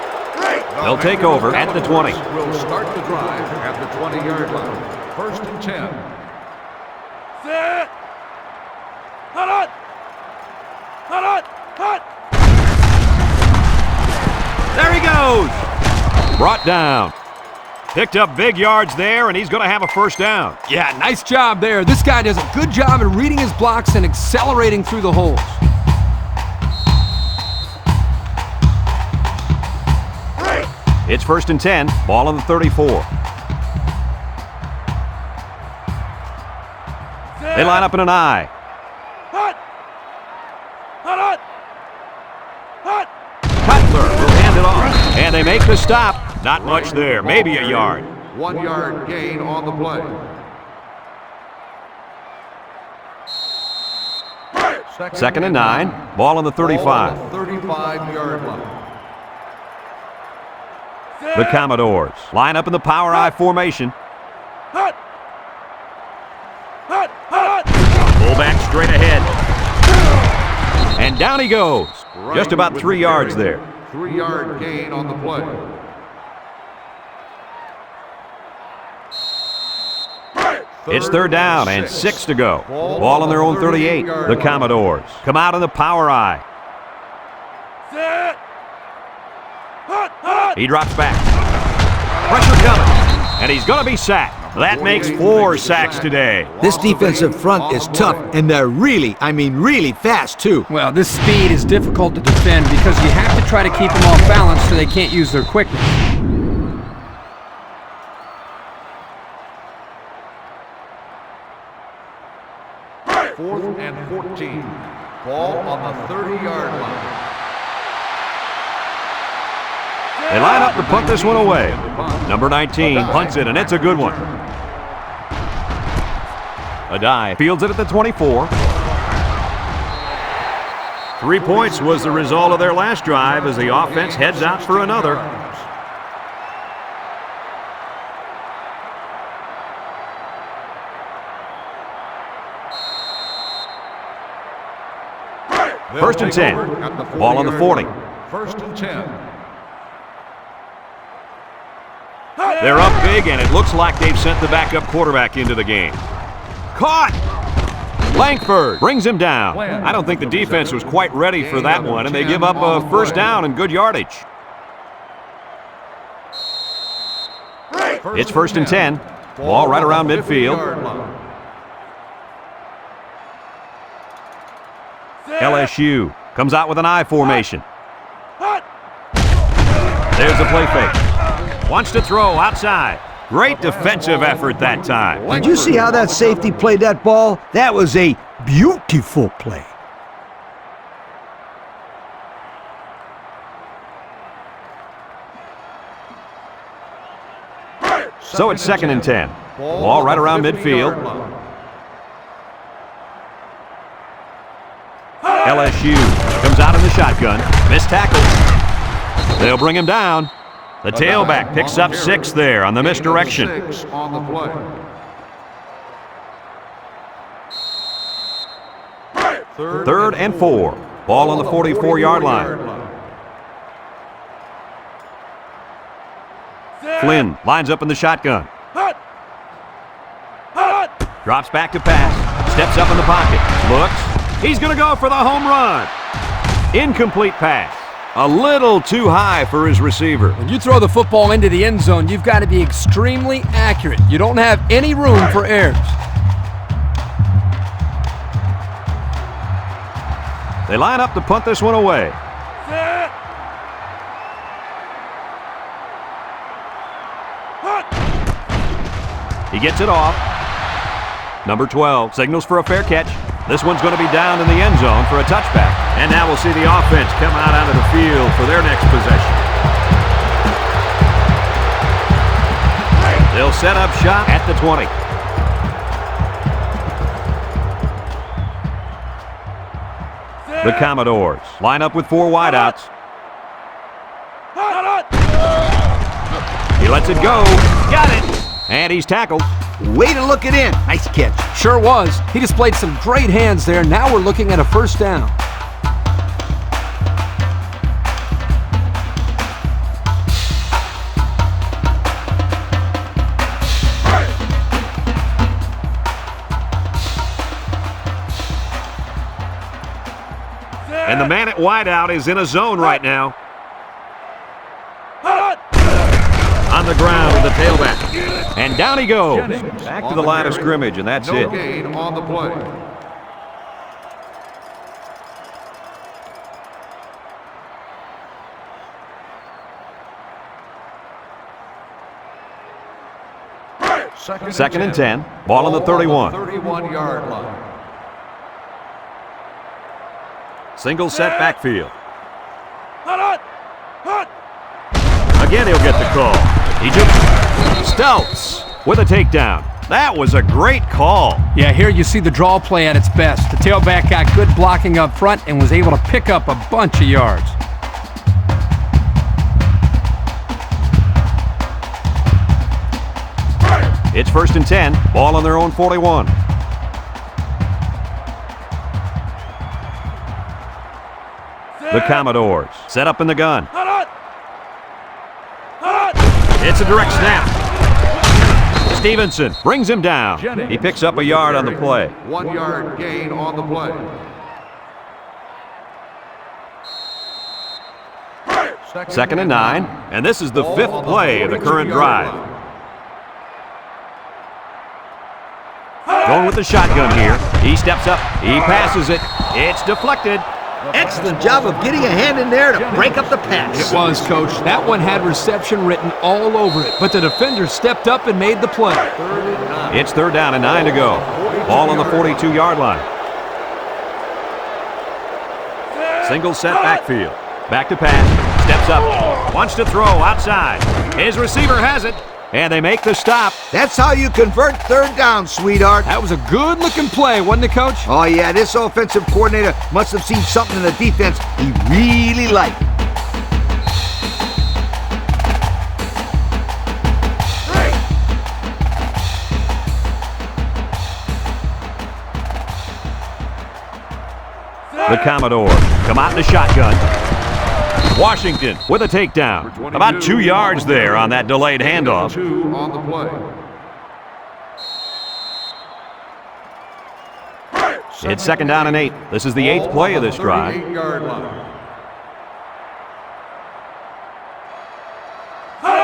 They'll take over at the 20. Will start the drive at the 20-yard line. 1st and 10. Set. Hold on. Hold on. Cut. There he goes. Brought down. Picked up big yards there, and he's going to have a first down. Yeah, nice job there. This guy does a good job at reading his blocks and accelerating through the holes. It's 1st and 10. Ball on the 34. They line up in an I. Cut. Hold on. Cut. Cutler will hand it off. And they make the stop. Not much there. Maybe a yard. 1 yard gain on the play. Second and 9. Ball on the 35. 35-yard line. The Commodores line up in the power I formation. Cut. Cut. Cut. Fullback straight ahead. And down he goes. Just about 3 yards there. 3-yard gain on the play. It's 3rd down and 6 to go. Ball on their own 38. The Commodores come out in the power I. Set. Cut. Cut. He drops back. Pressure coming. And he's going to be sacked. That makes 4 sacks today. This defensive front is tough, and they're really, I mean really fast, too. Well, this speed is difficult to defend because you have to try to keep them off balance so they can't use their quickness. Fourth and 14. Ball on the 30-yard line. They line up to punt this one away. Number 19 punts it, and it's a good one. Adai fields it at the 24. 3 points was the result of their last drive as the offense heads out for another. First and 10. Ball on the 40. 1st and 10. They're up big, and it looks like they've sent the backup quarterback into the game. Caught! Langford brings him down. I don't think the defense was quite ready for that one, and they give up a first down and good yardage. It's 1st and 10. Ball right around midfield. LSU comes out with an I formation. There's a play fake. Wants to throw outside. Great defensive effort that time. Did you see how that safety played that ball? That was a beautiful play. So it's 2nd and 10. Ball right around midfield. LSU comes out in the shotgun. Missed tackle. They'll bring him down. The tailback picks up 6 there on the misdirection. 6 on the play. Third and 4. Ball on the 44-yard line. Flynn lines up in the shotgun. Drops back to pass. Steps up in the pocket. Looks. He's going to go for the home run. Incomplete pass. A little too high for his receiver. When you throw the football into the end zone, you've got to be extremely accurate. You don't have any room for errors. They line up to punt this one away. He gets it off. Number 12 signals for a fair catch. This one's going to be down in the end zone for a touchback. And now we'll see the offense come out onto the field for their next possession. They'll set up shop at the 20. The Commodores line up with 4 wideouts. He lets it go. Got it. And he's tackled. Way to look it in. Nice catch. Sure was. He displayed some great hands there. Now we're looking at a first down. And the man at wideout is in a zone right now. On the ground with the tailback. And down he goes. Back to the line of scrimmage, and that's it. No gain on the play. Second and 10. Ball on the 31. 31-yard line. Single set backfield. Again, he'll get the call. He just Stouts with a takedown. That was a great call. Yeah, here you see the draw play at its best. The tailback got good blocking up front and was able to pick up a bunch of yards. It's first and 10. Ball on their own 41. The Commodores set up in the gun. It's a direct snap. Stevenson brings him down. He picks up a yard on the play. 1 yard gain on the play. Second and 9. And this is the fifth play of the current drive. Going with the shotgun here. He steps up. He passes it. It's deflected. Excellent job of getting a hand in there to break up the pass. It was, Coach. That one had reception written all over it, but the defender stepped up and made the play. It's third down and 9 to go. Ball on the 42-yard line. Single set backfield. Back to pass. Steps up. Wants to throw outside. His receiver has it. And they make the stop. That's how you convert third down, sweetheart. That was a good-looking play, wasn't it, Coach? Oh, yeah, this offensive coordinator must have seen something in the defense he really liked. The Commodores come out in the shotgun. Washington with a takedown. About 2 yards there on that delayed handoff. 2 on the play. It's second down and 8. This is the 8th play of this drive. 38-yard line.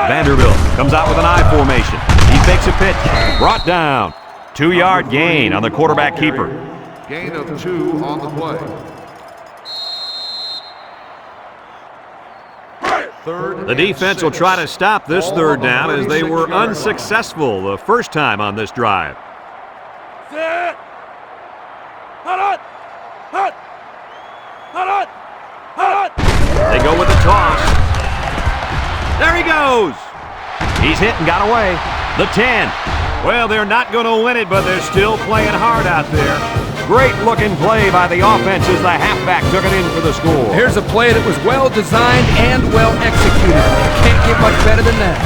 Vanderbilt comes out with an I formation. He fakes a pitch. Brought down. 2-yard gain on the quarterback keeper. Gain of 2 on the play. The defense will try to stop this third down as they were unsuccessful the first time on this drive. They go with the toss. There he goes. He's hit and got away. The 10. Well, they're not going to win it, but they're still playing hard out there. Great looking play by the offense as the halfback took it in for the score. Here's a play that was well designed and well executed. Can't get much better than that.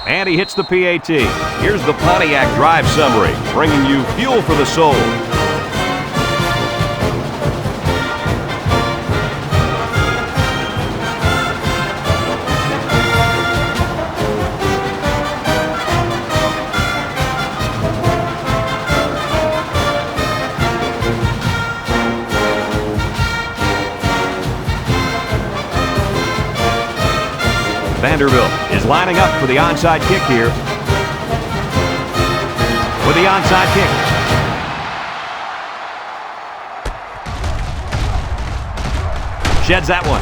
And he hits the PAT. Here's the Pontiac drive summary, bringing you fuel for the soul. Vanderbilt is lining up for the onside kick here. With the onside kick. Sheds that one.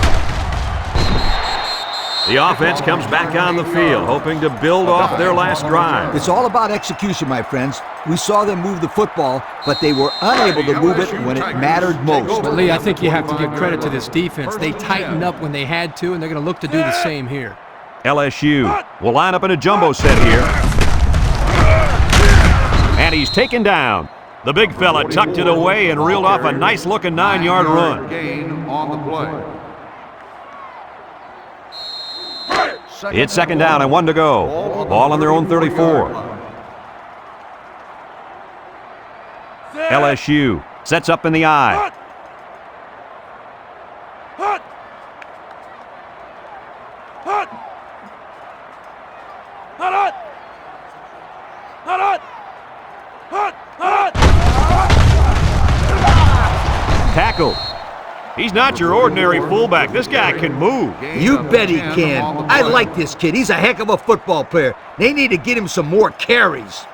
The offense comes back on the field, hoping to build off their last drive. It's all about execution, my friends. We saw them move the football, but they were unable to move it when it mattered most. But, Lee, I think you have to give credit to this defense. They tightened up when they had to, and they're going to look to do the same here. LSU will line up in a jumbo set here. And he's taken down. The big fella tucked it away and reeled off a nice-looking 9-yard run. Gain on the play. It's second down and 1 to go. Ball on their own 34. LSU sets up in the I. Tackled. He's not your ordinary fullback. This guy can move. You bet he can. I like this kid. He's a heck of a football player. They need to get him some more carries.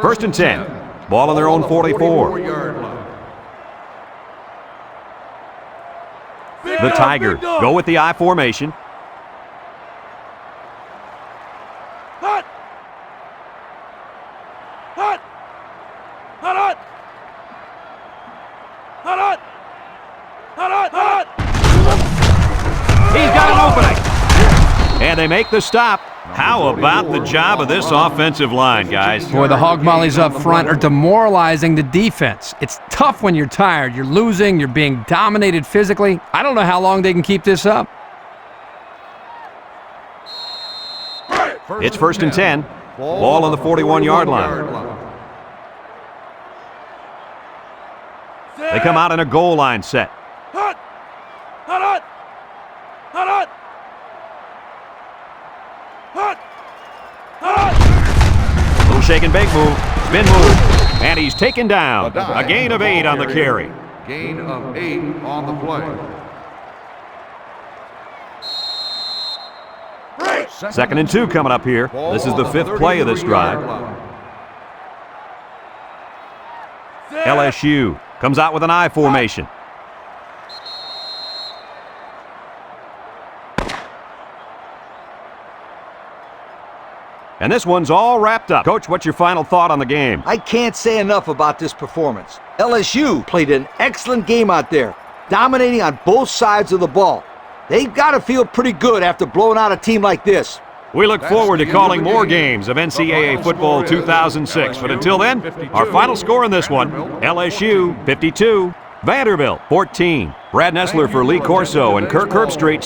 First and 10. Ball on their own 44. The Tigers go with the I formation. He's got an opening. And they make the stop. How about the job of this offensive line, guys? Boy, the hog mollies up front are demoralizing the defense. It's tough when you're tired. You're losing. You're being dominated physically. I don't know how long they can keep this up. It's first and 10. Ball on the 41-yard line. They come out in a goal line set. Little shake and bake move. Spin move. And he's taken down. A gain of 8 on the carry. Gain of 8 on the play. Second and 2 coming up here. This is the 5th play of this drive. LSU comes out with an I formation. And this one's all wrapped up. Coach, what's your final thought on the game? I can't say enough about this performance. LSU played an excellent game out there, dominating on both sides of the ball. They've got to feel pretty good after blowing out a team like this. We look forward to calling more games of NCAA Football 2006. But until then, our final score in this one, LSU 52, Vanderbilt 14. Brad Nessler for Lee Corso and Kirk Herbstreit.